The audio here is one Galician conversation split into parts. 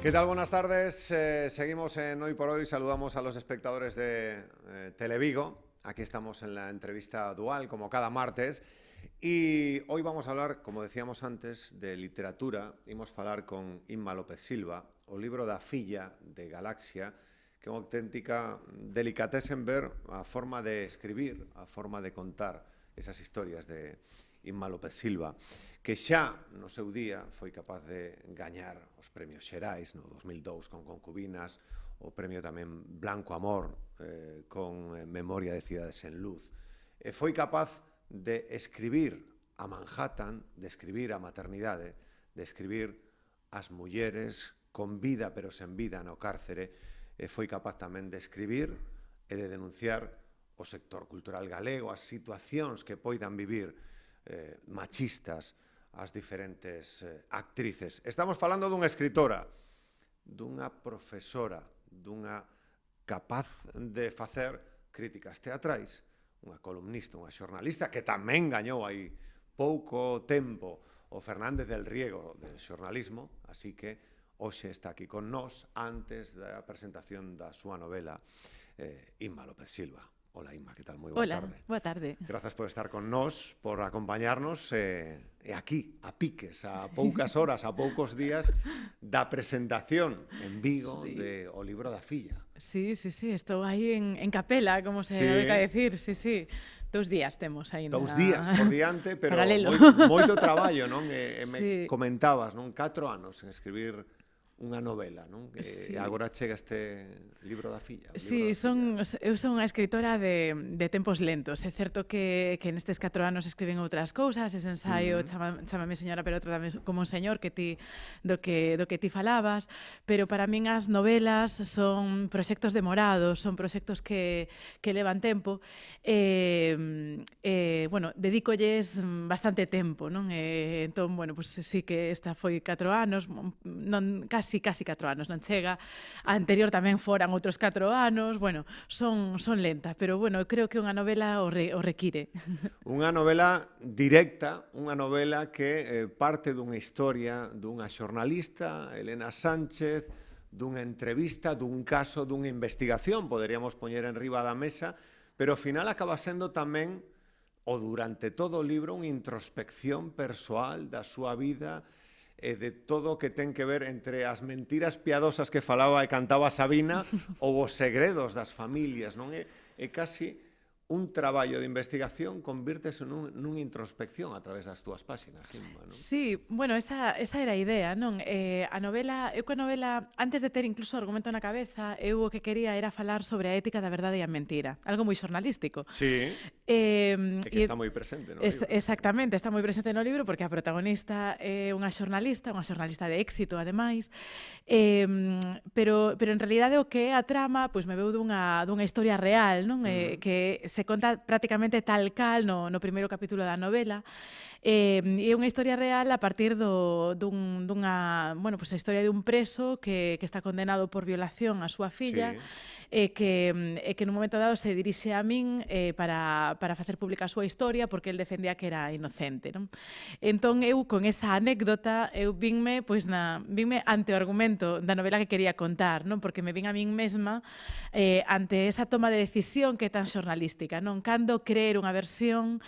¿Qué tal? Buenas tardes. Seguimos en Hoy por Hoy. Saludamos a los espectadores de Televigo. Aquí estamos en la entrevista dual, como cada martes. Y hoy vamos a hablar, como decíamos antes, de literatura. Imos falar con Inma López Silva, o libro da filla de Galaxia, que é unha auténtica delicatessen ver a forma de escribir, a forma de contar esas historias de Inma López Silva, que xa no seu día foi capaz de gañar os premios Xerais no 2002 con Concubinas, o premio tamén Blanco Amor con Memoria de cidades en luz. Foi capaz de escribir a Manhattan, de escribir a maternidade, de escribir as mulleres con vida pero sen vida no cárcere. Foi capaz tamén de escribir e de denunciar o sector cultural galego, as situacións que poidan vivir machistas as diferentes actrices. Estamos falando dunha escritora, dunha profesora, dunha capaz de facer críticas teatrais, unha columnista, unha xornalista que tamén gañou aí pouco tempo o Fernández del Riego del xornalismo, así que hoxe está aquí con nós antes da presentación da súa novela Inma López Silva. Hola Inma, que tal? Moi boa tarde. Boa tarde. Grazas por estar con nós, por acompañarnos e aquí, a piques, a poucas horas, a poucos días da presentación en Vigo de O libro da filla. Sí, estou aí en capela, como se dedica a decir, sí. 2 días temos aí. 2 días por diante, pero moito traballo, non? Me comentabas, non? 4 anos en escribir unha novela, non? E agora chega este libro da filla. Sí, eu son unha escritora de tempos lentos. É certo que nestes 4 anos escriben outras cousas, ese ensaio Chámame señora, pero outro tamén como un señor do que ti falabas, pero para min as novelas son proxectos demorados, son proxectos que levan tempo. Bueno, dedícolles bastante tempo, non? Entón, bueno, pues sí que esta foi 4 anos, non casi 4 anos, non chega. A anterior tamén foran outros 4 anos, bueno, son lenta, pero bueno, creo que unha novela o require. Unha novela directa, unha novela que parte dunha historia dunha xornalista, Elena Sánchez, dunha entrevista, dun caso, dunha investigación, poderíamos poñer en riba da mesa, pero ao final acaba sendo tamén, o durante todo o libro, unha introspección persoal da súa vida e de todo o que ten que ver entre as mentiras piadosas que falaba e cantaba Sabina ou os segredos das familias, non? É casi un traballo de investigación convírtese nunha introspección a través das túas páxinas, Inma, non? Sí, bueno, esa era a idea, non? A novela, eu coa novela, antes de ter incluso o argumento na cabeza, eu o que quería era falar sobre a ética da verdade e a mentira, algo moi xornalístico. Sí, e que está moi presente no libro. Exactamente, está moi presente no libro porque a protagonista é unha xornalista de éxito, ademais, pero en realidade o que é a trama, pois me veu dunha historia real, non? Que se conta prácticamente tal cal no primeiro capítulo da novela. É unha historia real a partir dunha, bueno, pues a historia de un preso que está condenado por violación a súa filla, que nun momento dado se dirixe a min para facer pública a súa historia porque el defendía que era inocente, non? Entón eu con esa anécdota vinme ante o argumento da novela que quería contar, non? Porque me vin a min mesma ante esa toma de decisión que é tan xornalística, non? Cando creer unha versión,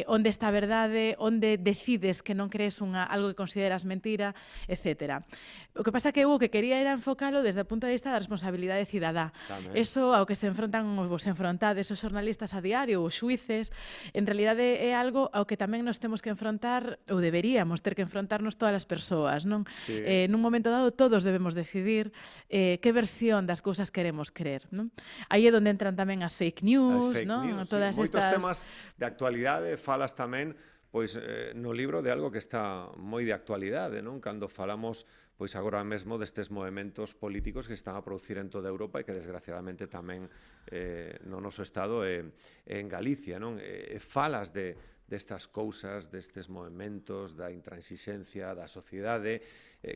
onde está a verdade, onde decides que non crees algo que consideras mentira, etc. O que pasa que eu o que quería era enfocalo desde o punto de vista da responsabilidade cidadá. Eso ao que se enfrontan os enfrontades os xornalistas a diario, os xuíces, en realidade é algo ao que tamén nos temos que enfrontar, ou deberíamos ter que enfrontarnos todas as persoas, non? Nun momento dado todos debemos decidir que versión das cousas queremos creer, non? Aí é onde entran tamén as fake news, non? Todas estas... Moitos temas de actualidade, falas tamén pois no libro de algo que está moi de actualidade, non? Cando falamos pois agora mesmo destes movementos políticos que están a producir en toda Europa e que desgraciadamente tamén no noso estado e en Galicia, non? Falas destas cousas, destes movementos, da intransixencia da sociedade,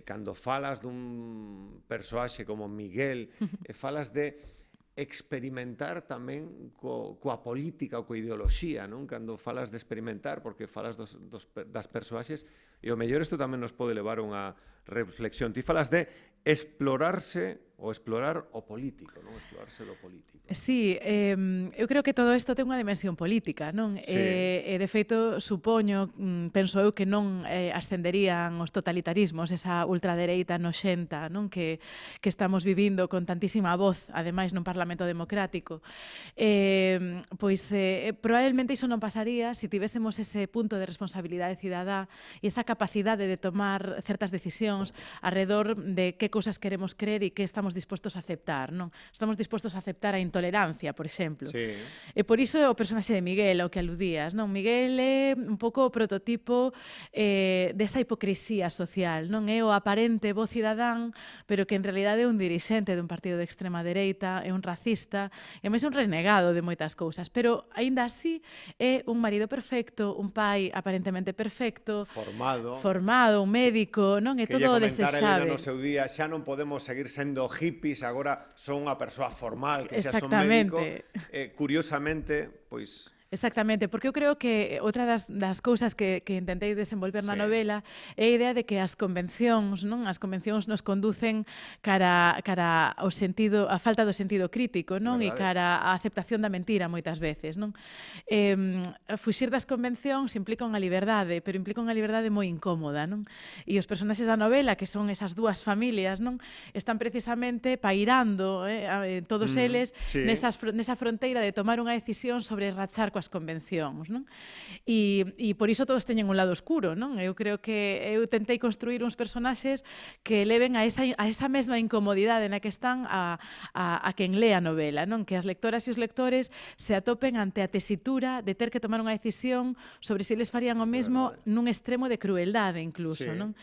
cando falas dun persoaxe como Miguel, falas de experimentar tamén coa política ou coa ideoloxía, non? Cando falas de experimentar, porque falas das persoaxes, e o mellor isto tamén nos pode levar a unha reflexión. Ti falas de explorarse ou explorar o político, non? Explorarse do político. Sí, eu creo que todo isto ten unha dimensión política, non? Sí. De feito, supoño, penso eu que non ascenderían os totalitarismos, esa ultradereita noxenta, non? Que estamos vivindo con tantísima voz, ademais, nun Parlamento democrático. Probablemente iso non pasaría se tivésemos ese punto de responsabilidade cidadá e esa capacidade de tomar certas decisións alrededor de que cousas queremos creer e que estamos dispostos a aceptar, non? Estamos dispostos a aceptar a intolerancia, por exemplo. Sí. E por iso o personaxe de Miguel, ao que aludías, non? Miguel é un pouco o prototipo desa hipocrisía social, non? É o aparente bo cidadán, pero que en realidade é un dirixente dun partido de extrema dereita, é un racista, e máis un renegado de moitas cousas, pero aínda así é un marido perfecto, un pai aparentemente perfecto, formado, un médico, non? É todo desexável. Elena no seu día, xa non podemos seguir sendo hippies, agora son unha persoa formal, que xa son médico. Curiosamente, pois... Exactamente, porque eu creo que outra das cousas que intentei desenvolver na novela é a idea de que as convencións, non? As convencións nos conducen cara ao sentido, a falta do sentido crítico, non? E cara á aceptación da mentira moitas veces, non? Fuxir das convencións implica unha liberdade, pero implica unha liberdade moi incómoda, non? E os personaxes da novela, que son esas dúas familias, non? Están precisamente pairando, todos eles nesa fronteira de tomar unha decisión sobre rachar coas convencións, non? E por iso todos teñen un lado oscuro, non? Eu creo que eu tentei construir uns personaxes que leven a esa mesma incomodidade na que están a quen lea a novela, non? Que as lectoras e os lectores se atopen ante a tesitura de ter que tomar unha decisión sobre se eles farían o mesmo nun extremo de crueldade incluso, non?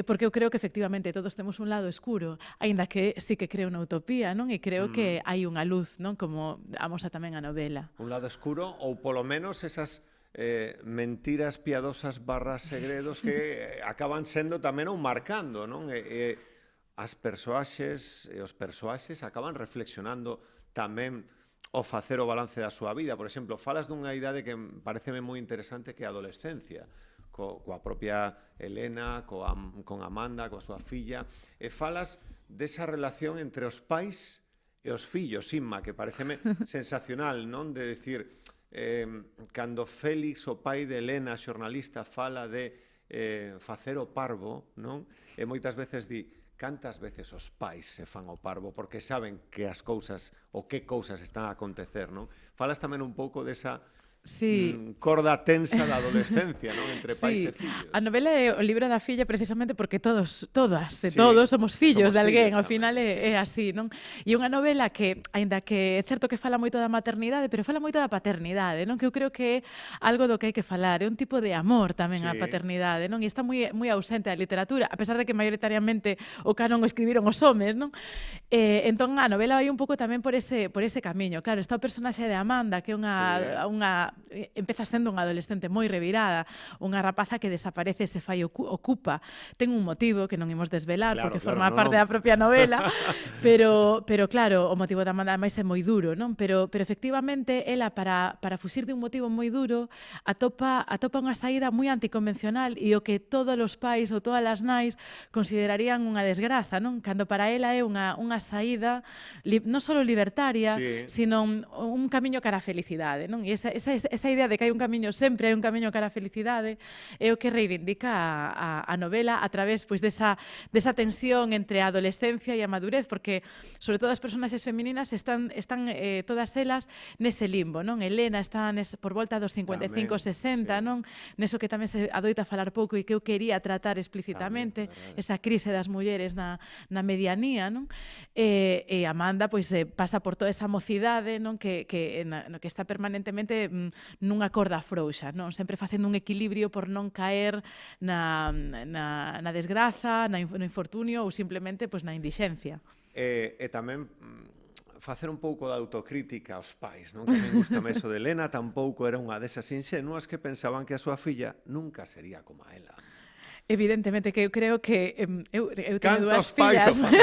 Porque eu creo que efectivamente todos temos un lado oscuro, aínda que sí que creo na utopía, non? E creo que hai unha luz, non? Como amosa tamén a novela. Un lado oscuro ou polo menos esas mentiras piadosas / segredos que acaban sendo tamén ou marcando, non? As persoaxes e os persoaxes acaban reflexionando tamén ao facer o balance da súa vida. Por exemplo, falas dunha idade que pareceme moi interesante, que é a adolescencia, coa propia Elena, con Amanda, coa súa filla, e falas desa relación entre os pais e os fillos, Inma, que pareceme sensacional, non? De decir, cando Félix, o pai de Elena, xornalista, fala de facer o parvo, non? E moitas veces di, cantas veces os pais se fan o parvo porque saben que as cousas, ou que cousas están a acontecer, non? Falas tamén un pouco desa corda tensa da adolescencia, non? Entre pais e fillos. A novela é o libro da filla precisamente porque todos somos fillos de alguén, ao final é así, non? E unha novela que, aínda que é certo que fala moito da maternidade, pero fala moito da paternidade, non? Que eu creo que é algo do que hai que falar, é un tipo de amor tamén á paternidade, non? E está moi ausente a literatura, a pesar de que maioritariamente o canon o escribiron os homes, non? Entón a novela vai un pouco tamén por ese camiño. Claro, está o personaxe de Amanda, que é unha empeza sendo unha adolescente moi revirada, unha rapaza que desaparece e se fai ocupa. Ten un motivo que non imos desvelar porque forma parte da propia novela, pero claro, o motivo da Amanda máis é moi duro, non? Pero efectivamente ela para fuxir de un motivo moi duro atopa unha saída moi anticonvencional e o que todos os pais ou todas as nais considerarían unha desgraza, non? Cando para ela é unha saída non só libertaria, sino un camiño cara a felicidade, non? E esa idea de que hai un camiño, sempre hai un camiño cara a felicidade, é o que reivindica a novela a través pois desa tensión entre a adolescencia e a madurez, porque sobre todo as personaxes femininas están todas elas nese limbo, non? Elena está por volta dos 55-60, non? Neso que tamén se adoita falar pouco e que eu quería tratar explícitamente, esa crise das mulleres na medianía, non? E Amanda pois pasa por toda esa mocidade, non? Que está permanentemente nunha corda frouxa, non? Sempre facendo un equilibrio por non caer na desgraza, no infortunio ou simplemente pois, na indixencia. E tamén facer un pouco de autocrítica aos pais, non? Que me gusta eso de Elena, tampouco era unha desas inxenuas que pensaban que a súa filla nunca sería como a ela. Evidentemente que eu creo que eu teño dúas Cantos pais fillas. o fan?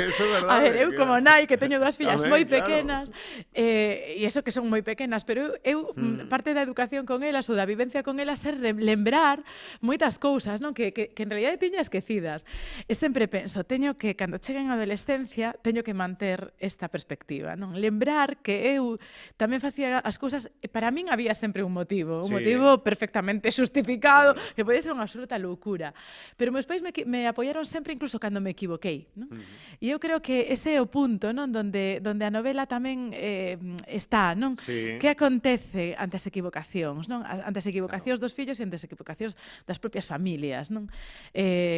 Eso é verdade. A ver, eu como nai que teño dúas fillas Tamén, moi claro. pequenas, e iso que son moi pequenas, pero parte da educación con elas ou da vivencia con elas é lembrar moitas cousas, non? Que en realidade tiña esquecidas. E sempre penso, teño que, cando cheguen a adolescencia, teño que manter esta perspectiva, non? Lembrar que eu tamén facía as cousas, para min había sempre un motivo perfectamente xustificado, que pode ser unha absoluta loucura. Pero meus pais me apoiaron sempre incluso cando me equivoquei, non? E eu creo que ese é o punto, non? Donde a novela tamén está, non? Que acontece ante as equivocacións, non? Ante as equivocacións dos fillos e ante as equivocacións das propias familias, non?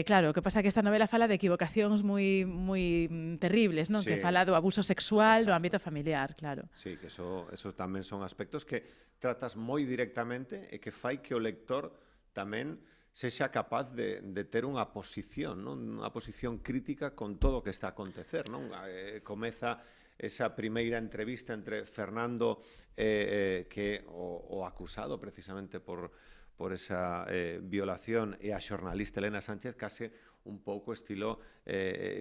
Claro, o que pasa é que esta novela fala de equivocacións moi terribles, non? Que fala do abuso sexual no ámbito familiar, claro. Sí, que eso tamén son aspectos que tratas moi directamente e que fai que o lector tamén sexa capaz de ter unha posición, non? Unha posición crítica con todo o que está a acontecer, non? Comeza esa primeira entrevista entre Fernando, que o acusado precisamente por esa violación, e a xornalista Elena Sánchez, case un pouco estilo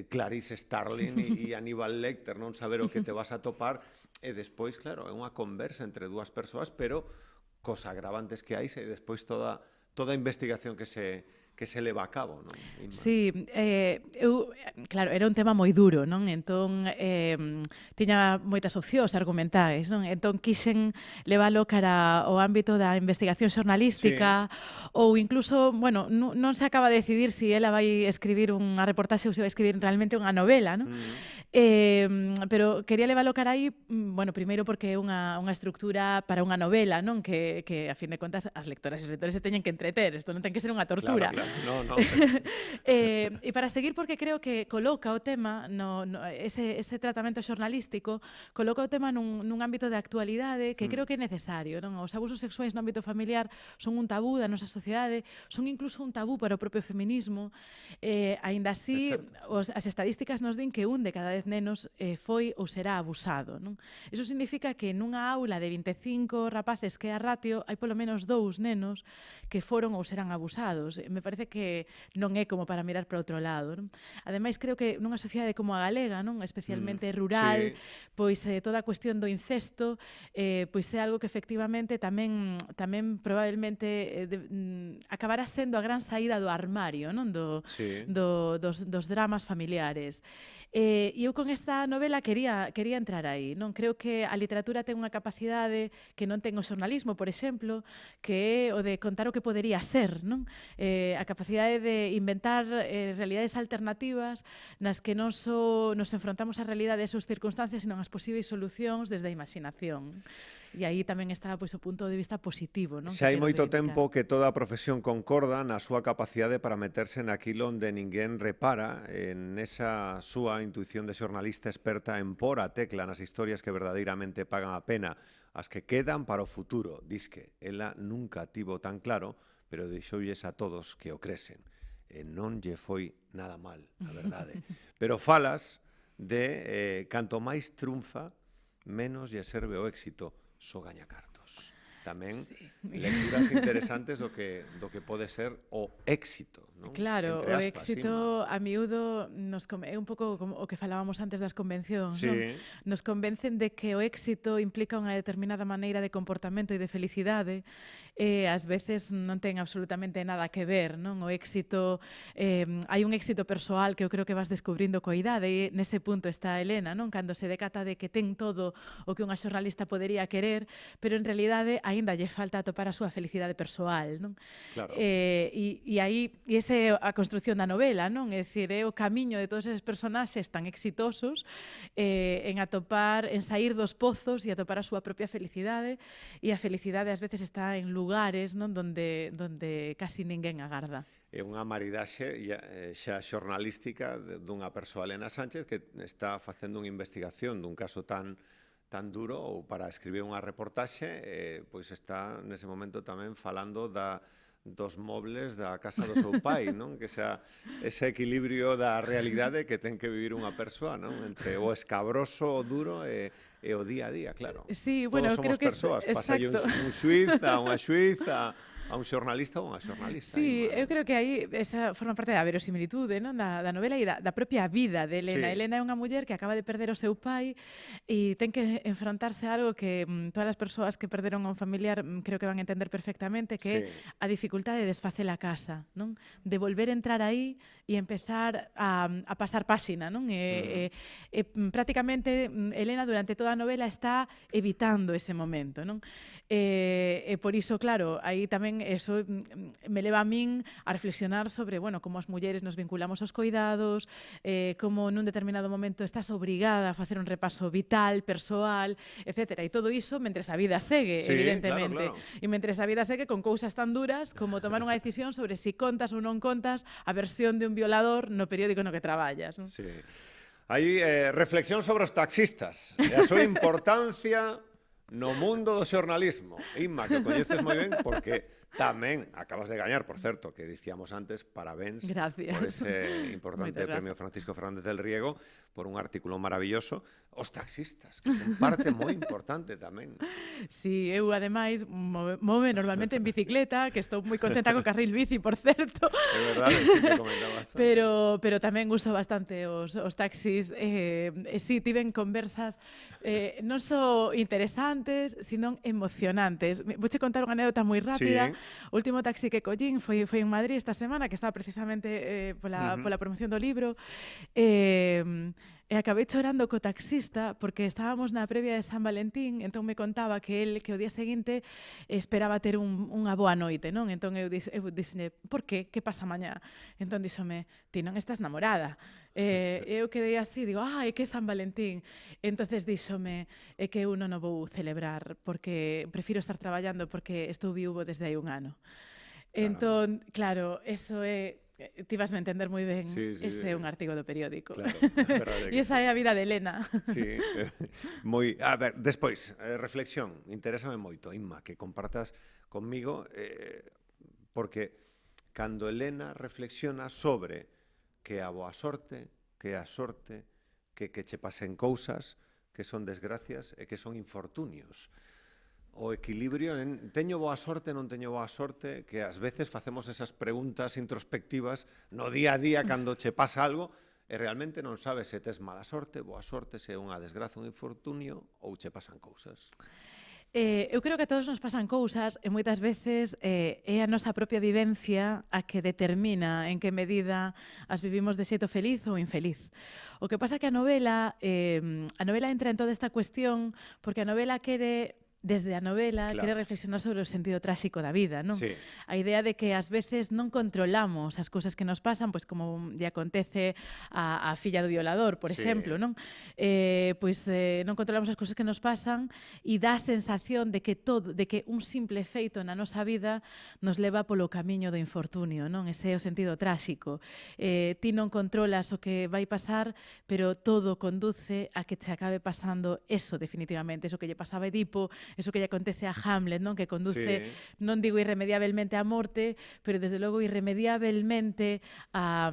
Clarice Starling e Aníbal Lecter, non saber o que te vas a topar, e despois, claro, é unha conversa entre dúas persoas, pero cos agravantes que hai, e despois toda a investigación que se leva a cabo, non? Sí, claro, era un tema moi duro, non? Entón, tiña moitas opcións argumentais, non? Entón, quixen levalo cara ao ámbito da investigación xornalística, ou incluso, bueno, non se acaba de decidir se ela vai escribir unha reportaxe ou se vai escribir realmente unha novela, non? Pero quería levalo cara aí, bueno, primeiro porque é unha estructura para unha novela, non? Que a fin de contas as lectoras e os lectores se teñen que entreter, isto non ten que ser unha tortura. Claro. No. E para seguir, porque creo que coloca o tema, ese tratamento xornalístico, coloca o tema nun ámbito de actualidade que creo que é necesario, non? Os abusos sexuais no ámbito familiar son un tabú da nosa sociedade, son incluso un tabú para o propio feminismo. Aínda así, as estadísticas nos din que un de cada 10 nenos foi ou será abusado, non? Iso significa que nunha aula de 25 rapaces que é a ratio, hai polo menos 2 nenos que foron ou serán abusados. Me parece que non é como para mirar para outro lado, non? Ademais, creo que nunha sociedade como a galega, non, especialmente rural, pois toda a cuestión do incesto, pois é algo que efectivamente tamén probablemente acabará sendo a gran saída do armario, non, dos dramas familiares. E eu con esta novela quería entrar aí, non? Creo que a literatura ten unha capacidade que non ten o xornalismo, por exemplo, que é o de contar o que podería ser, non? A capacidade de inventar realidades alternativas nas que non só nos enfrontamos á realidade e as súas circunstancias, senón as posibles solucións desde a imaginación. E aí tamén está pois, o punto de vista positivo, non? Xa hai moito tempo que toda a profesión concorda na súa capacidade para meterse naquilo onde ninguén repara, en esa súa intuición de xornalista experta en por a tecla nas historias que verdadeiramente pagan a pena, as que quedan para o futuro. Disque, ela nunca tivo tan claro, pero deixoulles a todos que o cresen. E non lle foi nada mal, a verdade. Pero falas de canto máis triunfa, menos lle serve o éxito, só gaña cartos. Tamén lecturas interesantes do que pode ser o éxito, non? Claro, o éxito a miúdo é un pouco como o que falábamos antes das convencións, non? Nos convencen de que o éxito implica unha determinada maneira de comportamento e de felicidade, e ás veces non ten absolutamente nada que ver, non? O éxito, hai un éxito persoal que eu creo que vas descubrindo coa idade, e nese punto está Elena, non? Cando se decata de que ten todo o que unha xornalista podería querer, pero en realidade aínda lle falta atopar a súa felicidade persoal, non? Claro. E aí, e esa é a construción da novela, non? É dicir, é o camiño de todos eses personaxes tan exitosos en atopar, en sair dos pozos e atopar a súa propia felicidade, e a felicidade ás veces está en lugares, non, donde casi ninguén agarda. É unha maridaxe xa xornalística dunha persoa, Elena Sánchez, que está facendo unha investigación dun caso tan duro, ou para escribir unha reportaxe, pois está nese momento tamén falando dos mobles da casa do seu pai, non? Que xa ese equilibrio da realidade que ten que vivir unha persoa, non? Entre o escabroso, o duro e o día a día, claro. Sí, bueno, todos creo somos que persoas, exacto. pasalle un xuiz a unha xuiza, a un xornalista ou unha xornalista. Sí, eu creo que aí esa forma parte da verosimilitude, non? Da novela e da propia vida de Elena. Sí. Elena é unha muller que acaba de perder o seu pai e ten que enfrontarse a algo que todas as persoas que perderon a un familiar creo que van a entender perfectamente, que é a dificultade de desfacer a casa, non? De volver a entrar aí e empezar a pasar páxina, non? Prácticamente Elena durante toda a novela está evitando ese momento, non? E por iso, claro, aí tamén eso me leva a min a reflexionar sobre, bueno, como as mulleres nos vinculamos aos coidados, como nun determinado momento estás obrigada a facer un repaso vital, persoal, etc. E todo iso mentres a vida segue, sí, evidentemente. Claro. E mentres a vida segue con cousas tan duras como tomar unha decisión sobre si contas ou non contas a versión de un violador no periódico no que traballas. Non? Sí. Hai reflexión sobre os taxistas e a súa importancia no mundo do xornalismo. Inma, que o coñeces moi ben porque tamén acabas de gañar, por certo, que dicíamos antes, parabéns por ese importante premio Francisco Fernández del Riego por un artículo maravilloso. Os taxistas, que son parte moi importante tamén. Sí, eu ademais move normalmente en bicicleta, que estou moi contenta co carril bici, por certo. É verdade, sí que comentabas. Pero tamén uso bastante os taxis. Sí, tiven conversas non só interesantes, sino emocionantes. Vouche contar unha anécdota moi rápida. Sí. O último taxi que collín foi en Madrid esta semana, que estaba precisamente pola promoción do libro. E acabei chorando co taxista porque estábamos na previa de San Valentín, entón me contaba que el que o día seguinte esperaba ter unha boa noite, non? Entón eu dixenlle, por qué? Que pasa mañá? Entón díxome, ti non estás namorada. Eu quedei así, digo, é que é San Valentín. Entonces díxome, é que eu non o vou celebrar porque prefiro estar traballando porque estou viúvo desde hai un ano. Entón, claro, eso é... Ti vas a entender moi ben, este é un artigo do periódico. Claro, e esa é a vida de Elena. Sí, moi... A ver, despois, reflexión, interésame moito, Inma, que compartas conmigo, porque cando Elena reflexiona sobre que a boa sorte, que a sorte, que che pasen cousas, que son desgracias e que son infortunios. O equilibrio en teño boa sorte, non teño boa sorte, que ás veces facemos esas preguntas introspectivas no día a día cando che pasa algo e realmente non sabes se tes mala sorte, boa sorte, se é unha desgraza, un infortunio ou che pasan cousas. Eu creo que a todos nos pasan cousas e moitas veces é a nosa propia vivencia a que determina en que medida as vivimos de xeito feliz ou infeliz. O que pasa que a novela entra en toda esta cuestión porque a novela quere... Desde a novela, quere reflexionar sobre o sentido tráxico da vida, non? Sí. A idea de que ás veces non controlamos as cousas que nos pasan, pois como lle acontece a filla do violador, por exemplo, non? Non controlamos as cousas que nos pasan e dá a sensación de que un simple feito na nosa vida nos leva polo camiño do infortunio, non? Ese é o sentido tráxico. Ti non controlas o que vai pasar, pero todo conduce a que che acabe pasando eso definitivamente, eso que lle pasaba a Edipo, eso que lle acontece a Hamlet, non? Que conduce, non digo irremediablemente á morte, pero desde logo irremediablemente a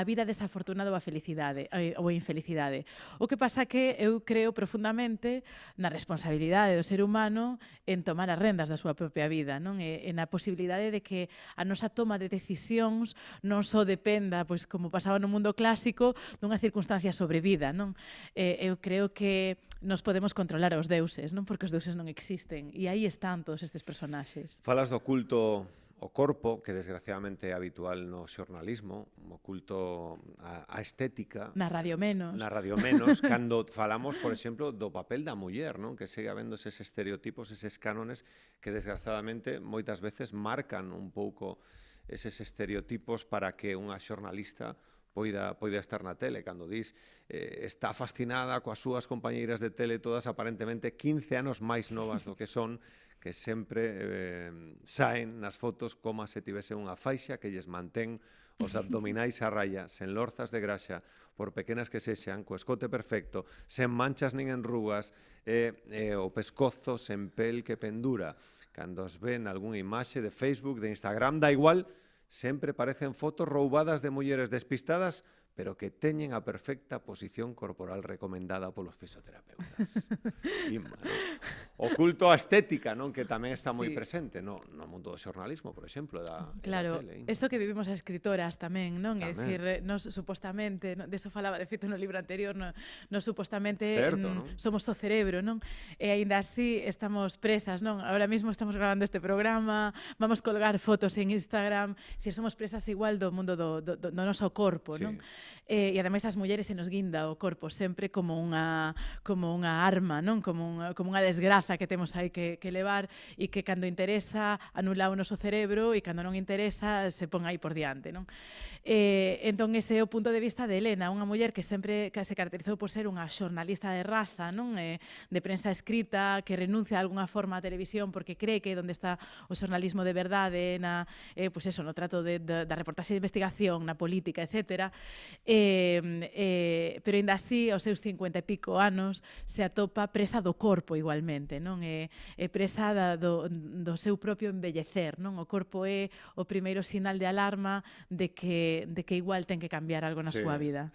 vida desafortunada ou a felicidade ou a infelicidade. O que pasa que eu creo profundamente na responsabilidade do ser humano en tomar as rendas da súa propia vida, non? E na posibilidade de que a nosa toma de decisións non só dependa, pois como pasaba no mundo clásico, dunha circunstancia sobrevida, non? Eu creo que nos podemos controlar aos deuses, non? Porque os deuses non existen. E aí están todos estes personaxes. Falas do culto ao corpo, que desgraciadamente é habitual no xornalismo, o culto á estética. Na radio menos. Na radio menos, cando falamos, por exemplo, do papel da muller, non? Que segue habendo eses estereotipos, eses cánones que desgraciadamente moitas veces marcan un pouco eses estereotipos para que unha xornalista poida estar na tele, cando dis está fascinada coas súas compañeiras de tele, todas aparentemente 15 anos máis novas do que son, que sempre saen nas fotos como se tivese unha faixa que lles mantén os abdominais a raya, sen lorzas de graxa, por pequenas que sexan, co escote perfecto, sen manchas nin enrugas, o pescozo sen pel que pendura. Cando os ven algunha imaxe de Facebook, de Instagram, da igual, sempre parecen fotos roubadas de mulleres despistadas, pero que teñen a perfecta posición corporal recomendada polos fisioterapeutas. Inma, ¿no? o culto á estética, non? Que tamén está moi Sí. presente no mundo do xornalismo, por exemplo, da Claro, tele. eso que vivimos as escritoras tamén, non? É Tamén. dicir, nos supostamente, de eso falaba de feito no libro anterior, nos supostamente Certo, non? somos o cerebro, non? E aínda así estamos presas, non? Ahora mismo estamos grabando este programa, vamos colgar fotos en Instagram, é dicir, somos presas igual do mundo do noso corpo, Sí. non? E ademais as mulleres se nos guinda o corpo sempre como unha arma, non? Como unha desgraza que temos aí que levar e que cando interesa anula o noso cerebro e cando non interesa se pon aí por diante, non? Entón ese é o punto de vista de Helena, unha muller que sempre se caracterizou por ser unha xornalista de raza, non? De prensa escrita, que renuncia de alguna forma á televisión porque cree que é onde está o xornalismo de verdade, pois eso, no trato da reportaxe de investigación, na política, etc. Pero ainda así, aos seus 50 e pico anos, se atopa presa do corpo igualmente, non? É presa do seu propio envellecer, non? O corpo é o primeiro sinal de alarma de que igual ten que cambiar algo na Sí. súa vida.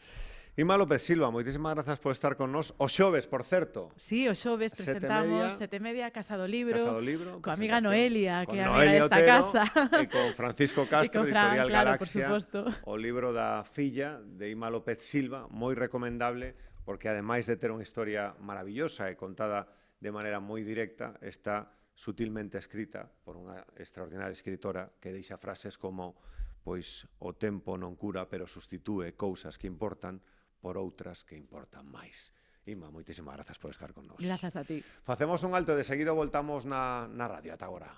Ima López Silva, moitísimas grazas por estar con nós. O xoves, por certo. Sí, o xoves 7:30, presentamos 7:30 Casa do Libro, Casa do Libro, coa amiga presentación, Noelia, con que é amiga Noelia desta Otero casa. e con Francisco E Castro, con Fran, Editorial claro, por Galaxia, suposto. o libro da filla de Ima López Silva, moi recomendable, porque ademais de ter unha historia maravillosa e contada de maneira moi directa, está sutilmente escrita por unha extraordinaria escritora que deixa frases como pois o tempo non cura, pero sustitúe cousas que importan por outras que importan máis. Ima, moitísimas grazas por estar con nós. Grazas a ti. Facemos un alto e de seguido voltamos na radio. Ata agora.